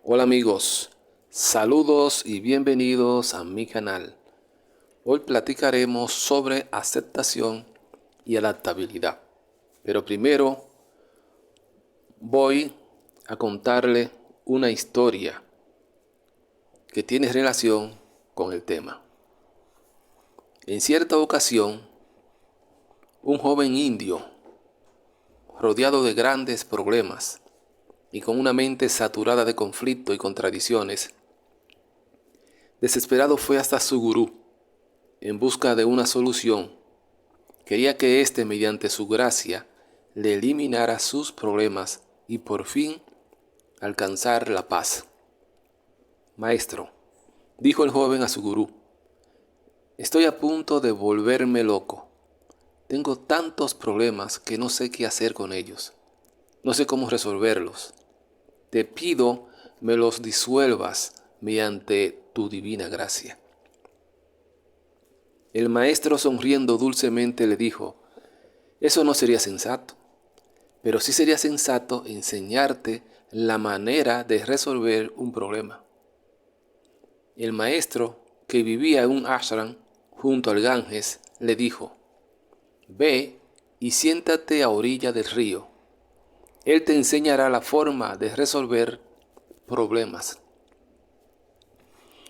Hola amigos, saludos y bienvenidos a mi canal. Hoy platicaremos sobre aceptación y adaptabilidad. Pero primero voy a contarle una historia que tiene relación con el tema. En cierta ocasión, un joven indio, rodeado de grandes problemas y con una mente saturada de conflicto y contradicciones, desesperado fue hasta su gurú en busca de una solución. Quería que éste, mediante su gracia, le eliminara sus problemas y por fin alcanzar la paz. Maestro, dijo el joven a su gurú, estoy a punto de volverme loco. Tengo tantos problemas que no sé qué hacer con ellos. No sé cómo resolverlos. Te pido me los disuelvas mediante tu divina gracia. El maestro, sonriendo dulcemente, le dijo, eso no sería sensato, pero sí sería sensato enseñarte la manera de resolver un problema. El maestro, que vivía en un ashram junto al Ganges, le dijo, ve y siéntate a orilla del río. Él te enseñará la forma de resolver problemas.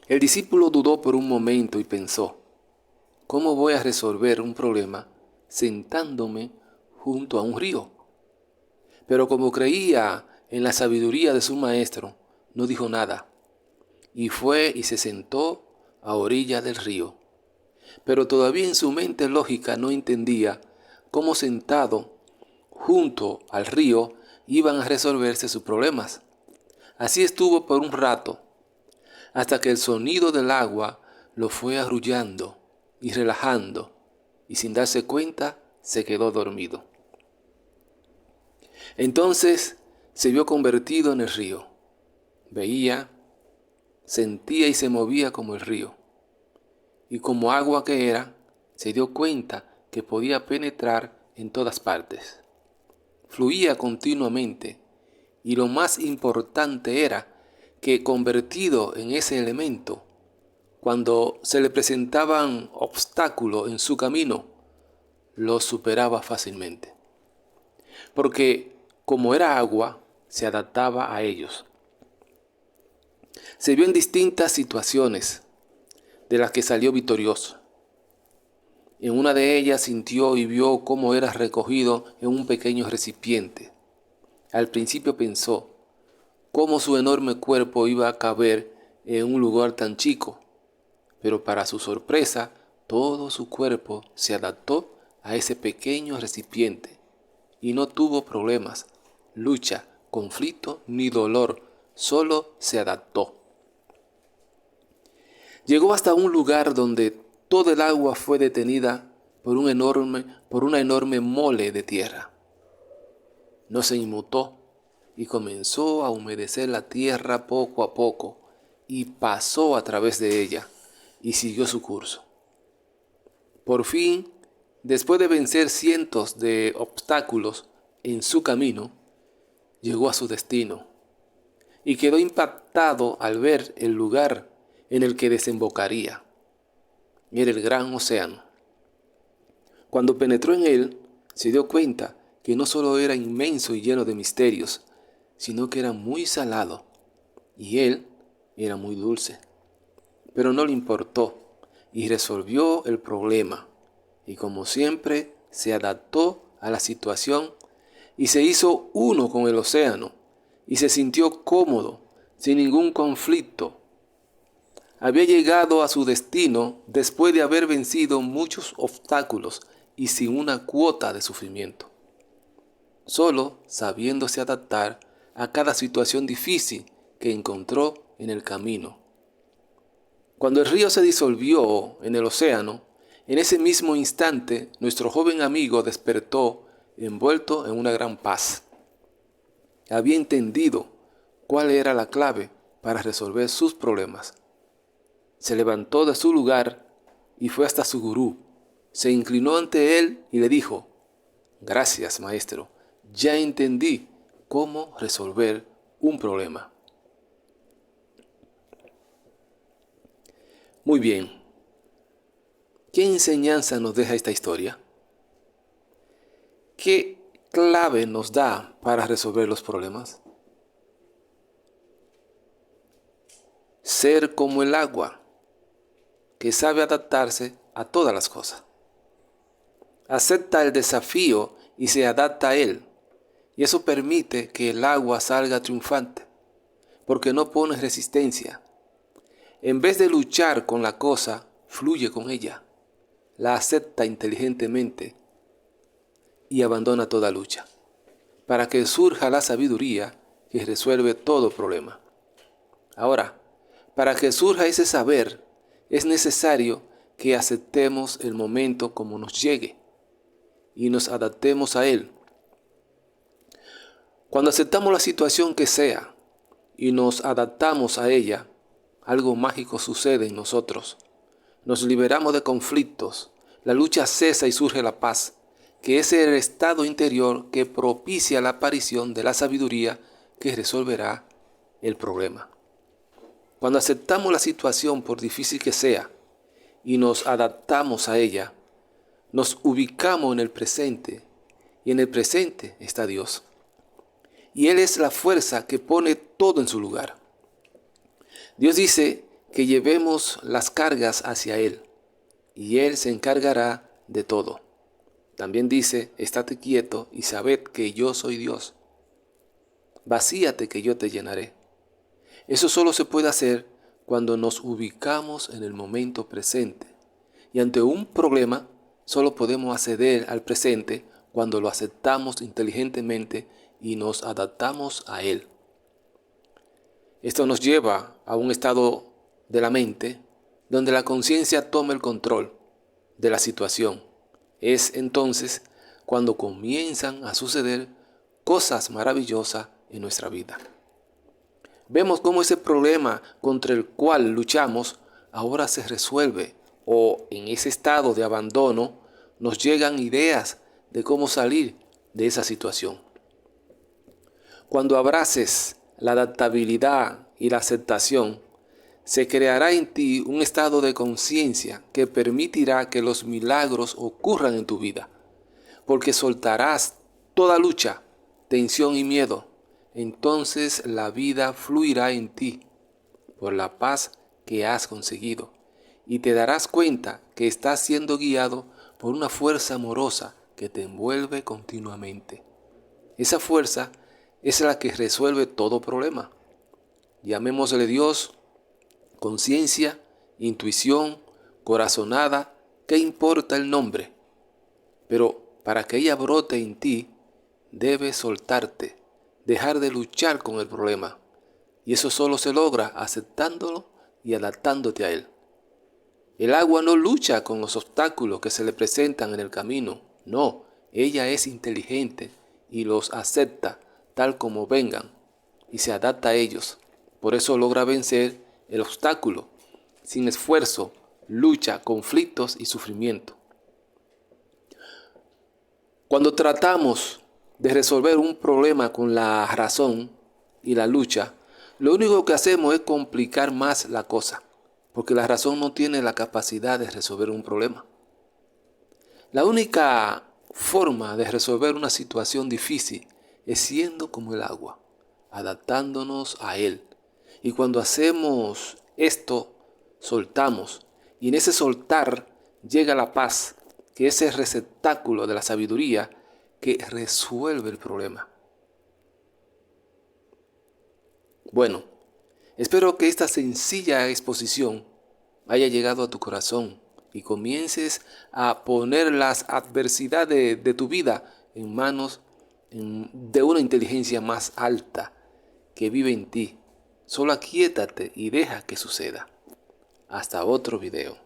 El discípulo dudó por un momento y pensó, ¿cómo voy a resolver un problema sentándome junto a un río? Pero como creía en la sabiduría de su maestro, no dijo nada, y fue y se sentó a orilla del río. Pero todavía en su mente lógica no entendía cómo sentado junto al río iban a resolverse sus problemas. Así estuvo por un rato, hasta que el sonido del agua lo fue arrullando y relajando, y sin darse cuenta se quedó dormido. Entonces se vio convertido en el río. Veía, sentía y se movía como el río. Y como agua que era, se dio cuenta que podía penetrar en todas partes. Fluía continuamente y lo más importante era que convertido en ese elemento, cuando se le presentaban obstáculos en su camino, los superaba fácilmente. Porque como era agua, se adaptaba a ellos. Se vio en distintas situaciones de las que salió victorioso. En una de ellas sintió y vio cómo era recogido en un pequeño recipiente. Al principio pensó cómo su enorme cuerpo iba a caber en un lugar tan chico, pero para su sorpresa, todo su cuerpo se adaptó a ese pequeño recipiente y no tuvo problemas, lucha, conflicto ni dolor, solo se adaptó. Llegó hasta un lugar donde todo el agua fue detenida por una enorme mole de tierra. No se inmutó y comenzó a humedecer la tierra poco a poco y pasó a través de ella y siguió su curso. Por fin, después de vencer cientos de obstáculos en su camino, llegó a su destino y quedó impactado al ver el lugar en el que desembocaría. Era el gran océano. Cuando penetró en él, se dio cuenta que no solo era inmenso y lleno de misterios, sino que era muy salado, y él era muy dulce. Pero no le importó, y resolvió el problema, y como siempre, se adaptó a la situación, y se hizo uno con el océano, y se sintió cómodo, sin ningún conflicto. Había llegado a su destino después de haber vencido muchos obstáculos y sin una cuota de sufrimiento, solo sabiéndose adaptar a cada situación difícil que encontró en el camino. Cuando el río se disolvió en el océano, en ese mismo instante nuestro joven amigo despertó envuelto en una gran paz. Había entendido cuál era la clave para resolver sus problemas. Se levantó de su lugar y fue hasta su gurú. Se inclinó ante él y le dijo, gracias, maestro, ya entendí cómo resolver un problema. Muy bien. ¿Qué enseñanza nos deja esta historia? ¿Qué clave nos da para resolver los problemas? Ser como el agua, que sabe adaptarse a todas las cosas. Acepta el desafío y se adapta a él, y eso permite que el agua salga triunfante, porque no pone resistencia. En vez de luchar con la cosa, fluye con ella, la acepta inteligentemente y abandona toda lucha, para que surja la sabiduría que resuelve todo problema. Ahora, para que surja ese saber, es necesario que aceptemos el momento como nos llegue y nos adaptemos a él. Cuando aceptamos la situación que sea y nos adaptamos a ella, algo mágico sucede en nosotros. Nos liberamos de conflictos, la lucha cesa y surge la paz, que es el estado interior que propicia la aparición de la sabiduría que resolverá el problema. Cuando aceptamos la situación por difícil que sea y nos adaptamos a ella, nos ubicamos en el presente y en el presente está Dios. Y Él es la fuerza que pone todo en su lugar. Dios dice que llevemos las cargas hacia Él y Él se encargará de todo. También dice, estate quieto y sabed que yo soy Dios. Vacíate que yo te llenaré. Eso solo se puede hacer cuando nos ubicamos en el momento presente. Y ante un problema, solo podemos acceder al presente cuando lo aceptamos inteligentemente y nos adaptamos a él. Esto nos lleva a un estado de la mente donde la conciencia toma el control de la situación. Es entonces cuando comienzan a suceder cosas maravillosas en nuestra vida. Vemos cómo ese problema contra el cual luchamos ahora se resuelve, o en ese estado de abandono nos llegan ideas de cómo salir de esa situación. Cuando abraces la adaptabilidad y la aceptación, se creará en ti un estado de conciencia que permitirá que los milagros ocurran en tu vida, porque soltarás toda lucha, tensión y miedo. Entonces la vida fluirá en ti por la paz que has conseguido y te darás cuenta que estás siendo guiado por una fuerza amorosa que te envuelve continuamente. Esa fuerza es la que resuelve todo problema. Llamémosle Dios, conciencia, intuición, corazonada, ¿qué importa el nombre? Pero para que ella brote en ti, debes soltarte, dejar de luchar con el problema. Y eso solo se logra aceptándolo y adaptándote a él. El agua no lucha con los obstáculos que se le presentan en el camino. No, ella es inteligente y los acepta tal como vengan y se adapta a ellos. Por eso logra vencer el obstáculo sin esfuerzo, lucha, conflictos y sufrimiento. Cuando tratamos de resolver un problema con la razón y la lucha, lo único que hacemos es complicar más la cosa, porque la razón no tiene la capacidad de resolver un problema. La única forma de resolver una situación difícil es siendo como el agua, adaptándonos a él. Y cuando hacemos esto, soltamos. Y en ese soltar llega la paz, que es el receptáculo de la sabiduría que resuelve el problema. Bueno, espero que esta sencilla exposición haya llegado a tu corazón y comiences a poner las adversidades de tu vida en manos de una inteligencia más alta que vive en ti. Solo aquíétate y deja que suceda. Hasta otro video.